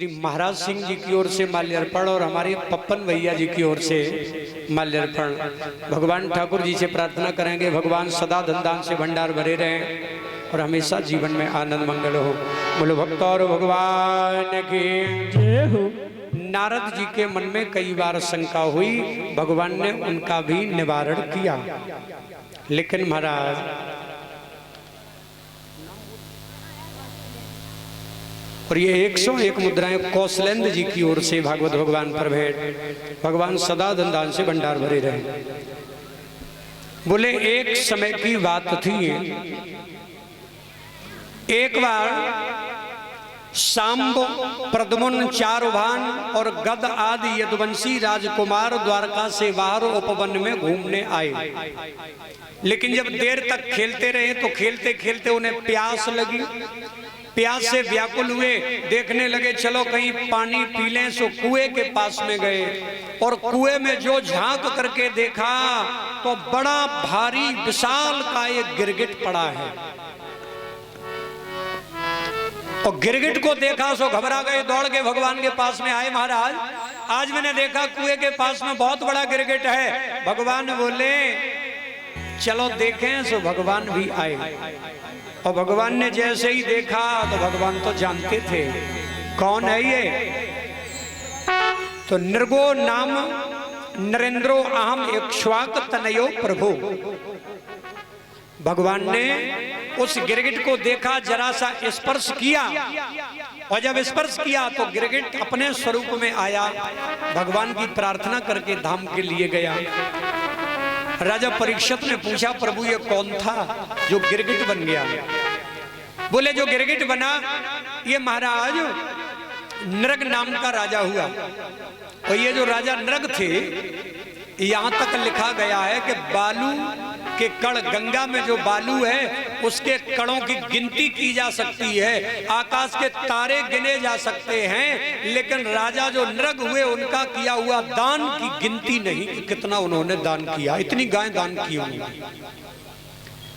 श्री महाराज सिंह जी की ओर से माल्यार्पण और हमारे पप्पन भैया जी की ओर से माल्यार्पण। भगवान ठाकुर जी से प्रार्थना करेंगे भगवान सदा धन दान से भंडार भरे रहें और हमेशा जीवन में आनंद मंगल हो। बोलो भक्त और भगवान की जय हो। नारद जी के मन में कई बार शंका हुई, भगवान ने उनका भी निवारण किया। लेकिन महाराज और ये 101 मुद्राएं कौशलेंद्र जी की ओर से भागवत भगवान पर भेंट। भगवान सदा धन दान से भंडार भरे रहे। बोले एक समय की बात थी, एक बार शांब, प्रद्युम्न, चारुभान और गद आदि यदुवंशी राजकुमार द्वारका से बाहर उपवन में घूमने आए। लेकिन जब देर तक खेलते रहे तो खेलते खेलते उन्हें प्यास लगी। प्यास से व्याकुल हुए, देखने लगे चलो कहीं पानी पी लें। सो कुएं के पास में गए और कुएं में जो झांक करके देखा तो बड़ा भारी विशाल का एक गिरगिट पड़ा है। और गिरगिट को देखा सो घबरा गए, दौड़ के भगवान के पास में आए। महाराज आज मैंने देखा कुएं के पास में बहुत बड़ा गिरगिट है। भगवान बोले चलो देखें। सो भगवान भी आए और भगवान ने जैसे ही देखा तो भगवान तो जानते थे कौन है ये। तो नृगो नाम नरेंद्रो अहम इक्ष्वाक तनयो प्रभु। भगवान ने उस गिरगिट को देखा, जरा सा स्पर्श किया और जब स्पर्श किया तो गिरगिट अपने स्वरूप में आया। भगवान की प्रार्थना करके धाम के लिए गया। राजा परीक्षित ने पूछा प्रभु ये कौन था जो गिरगिट बन गया? बोले जो गिरगिट बना ये महाराज नृग नाम का राजा हुआ। और ये जो राजा नृग थे, यहाँ तक लिखा गया है कि बालू के कण, गंगा में जो बालू है उसके कणों की गिनती की जा सकती है, आकाश के तारे गिने जा सकते हैं, लेकिन राजा जो नृग हुए उनका किया हुआ दान की गिनती नहीं कि कितना उन्होंने दान किया। इतनी गाय दान की होंगी,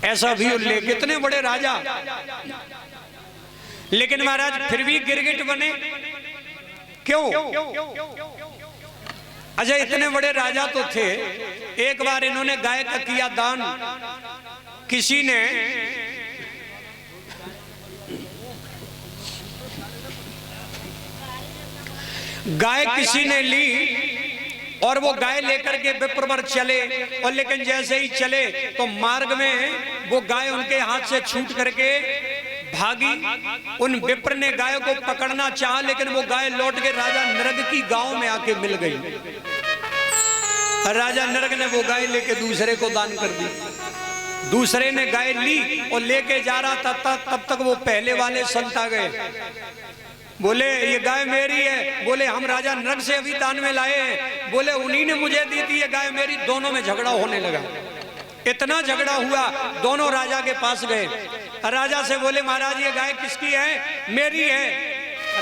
ऐसा भी उल्लेख। इतने बड़े राजा, लेकिन महाराज फिर भी गिरगिट बने क्यों? अच्छा इतने बड़े राजा तो थे। एक बार इन्होंने गाय का किया दान। किसी ने गाय किसी ने ली और वो गाय लेकर के विप्र पर चले। और लेकिन जैसे ही चले तो मार्ग में वो गाय उनके हाथ से छूट करके भागी। उन विप्र ने गाय को पकड़ना चाहा, लेकिन वो गाय लौट के राजा नृग की गांव में आके मिल गई। राजा नृग ने वो गाय लेके दूसरे को दान कर दी। दूसरे ने गाय ली और लेके जा रहा था, तब तक वो पहले वाले संत आ गए। बोले ये गाय मेरी है। बोले हम राजा नृग से अभी दान में लाए हैं। बोले उन्हीं ने मुझे दी थी ये गाय मेरी। दोनों में झगड़ा होने लगा। इतना झगड़ा हुआ, दोनों राजा के पास गए। राजा से बोले महाराज ये गाय किसकी है? मेरी है।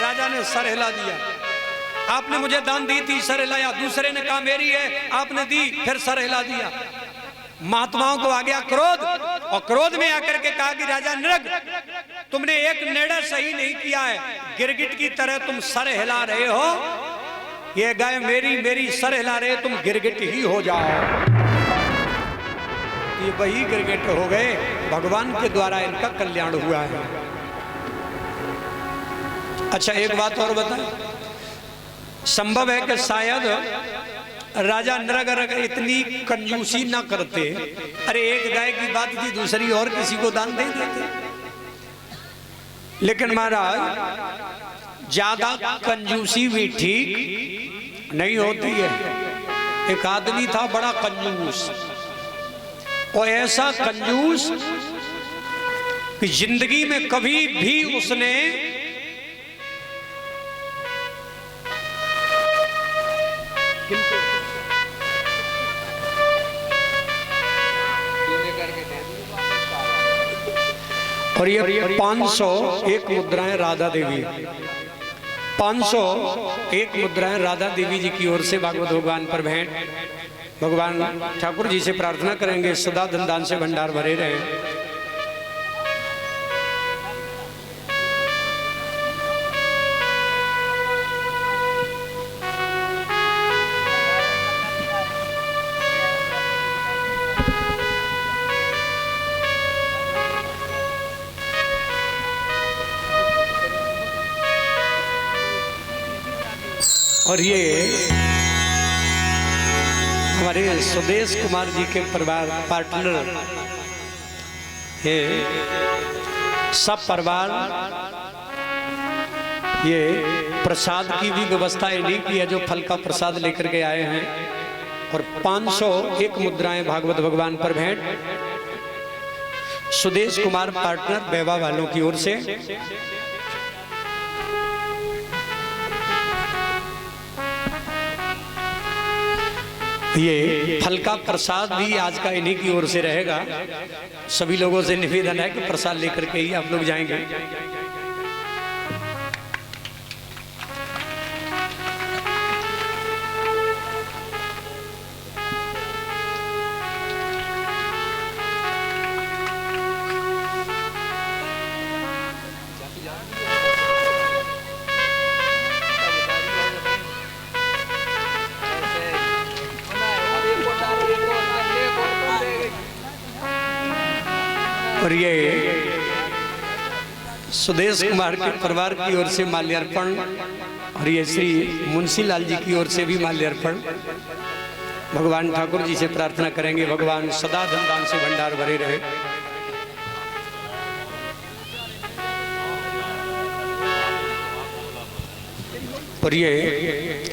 राजा ने सर हिला दिया। आपने मुझे दान दी थी, सर हिलाया। दूसरे ने कहा मेरी है, आपने दी, फिर सर हिला दिया। महात्माओं को आ गया क्रोध और क्रोध में आकर के कहा कि राजा नृग तुमने एक निर्णय सही नहीं किया है। गिरगिट की तरह तुम सर हिला रहे हो। ये गाय मेरी, मेरी सर हिला रहे, तुम गिरगिट ही हो जाओ। ये वही गिरगिट हो गए। भगवान के द्वारा इनका कल्याण हुआ है। अच्छा एक बात और बता, संभव है कि शायद राजा नृग अगर इतनी कंजूसी ना करते, अरे एक गाय की बात थी दूसरी और किसी को दान दे देते। लेकिन महाराज ज्यादा कंजूसी भी ठीक नहीं होती है। एक आदमी था बड़ा कंजूस, और ऐसा कंजूस कि जिंदगी में कभी भी उसने और ये 501 मुद्राएं राधा देवी, 501 मुद्राएं राधा देवी जी की ओर से भागवत भगवान पर भेंट। भगवान ठाकुर जी से प्रार्थना करेंगे सदा धन दान से भंडार भरे रहे। और ये हमारे सुदेश कुमार जी के परिवार पार्टनर ये सब परिवार ये प्रसाद की भी व्यवस्था इन्हीं की है, जो फल का प्रसाद लेकर के आए हैं। और 501 मुद्राएं भागवत भगवान पर भेंट सुदेश कुमार पार्टनर बेवा वालों की ओर से। ये फल का प्रसाद भी आज का इन्हीं की ओर से रहेगा। सभी लोगों से निवेदन है कि प्रसाद लेकर के ही आप लोग जाएंगे। और ये सुदेश कुमार के परिवार की ओर से माल्यार्पण, और ये श्री मुंशी लाल जी की ओर से भी माल्यार्पण। भगवान ठाकुर जी से प्रार्थना करेंगे भगवान सदा धन दान से भंडार भरे रहे। और ये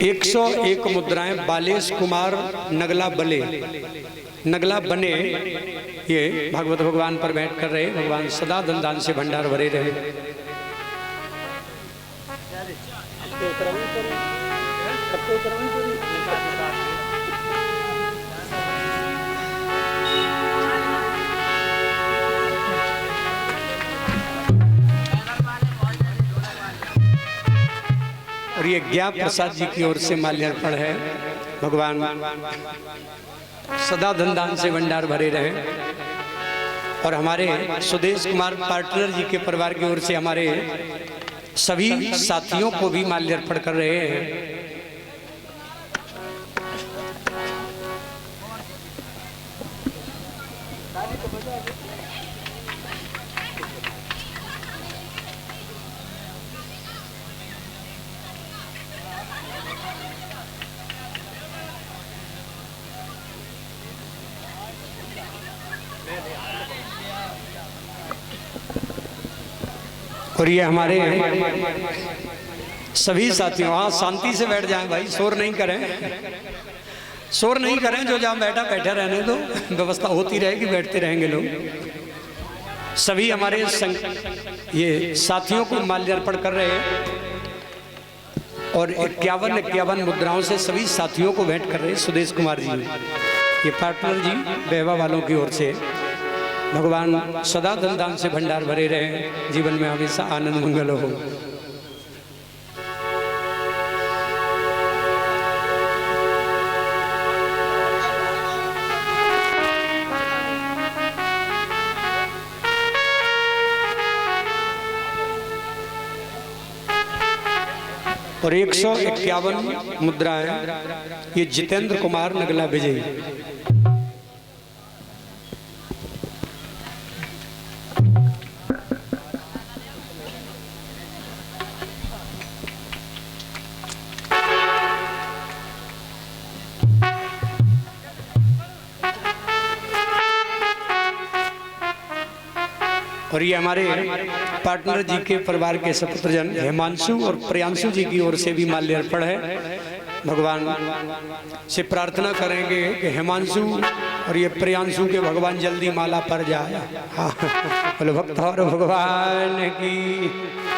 101 मुद्राएं बालेश कुमार नगला बने ये भागवत भगवान पर बैठ कर रहे। भगवान सदा धन दान से भंडार भरे रहे। और ये ज्ञा प्रसाद जी की ओर से माल्यार्पण है। भगवान सदा धन दान से भंडार भरे रहे। और हमारे सुदेश कुमार पार्टनर जी के परिवार की ओर से हमारे सभी साथियों को भी माल्यार्पण कर रहे हैं। और ये हमारे सभी साथियों, हाँ शांति से बैठ जाएं भाई, शोर नहीं करें। जो जहाँ बैठा बैठे रहने दो, व्यवस्था होती रहेगी, बैठते रहेंगे लोग। सभी हमारे ये साथियों को माल्यार्पण कर रहे हैं। और 51 मुद्राओं से सभी साथियों को भेंट कर रहे हैं सुदेश कुमार जी, ये पार्टनर जी बेवा वालों की ओर से। भगवान सदा धन दान से भंडार भरे रहे, जीवन में हमेशा आनंद मंगल हो। और 151 मुद्राएं ये जितेंद्र कुमार नगला विजयी। और ये हमारे पार्टनर जी के परिवार के सपुत्रजन हिमांशु और प्रियांशु जी की ओर से भी माल्यार्पण है। भगवान से प्रार्थना करेंगे कि हिमांशु और ये प्रियांशु के भगवान जल्दी माला पर जाए। हाँ, बोलो भक्त और भगवान की।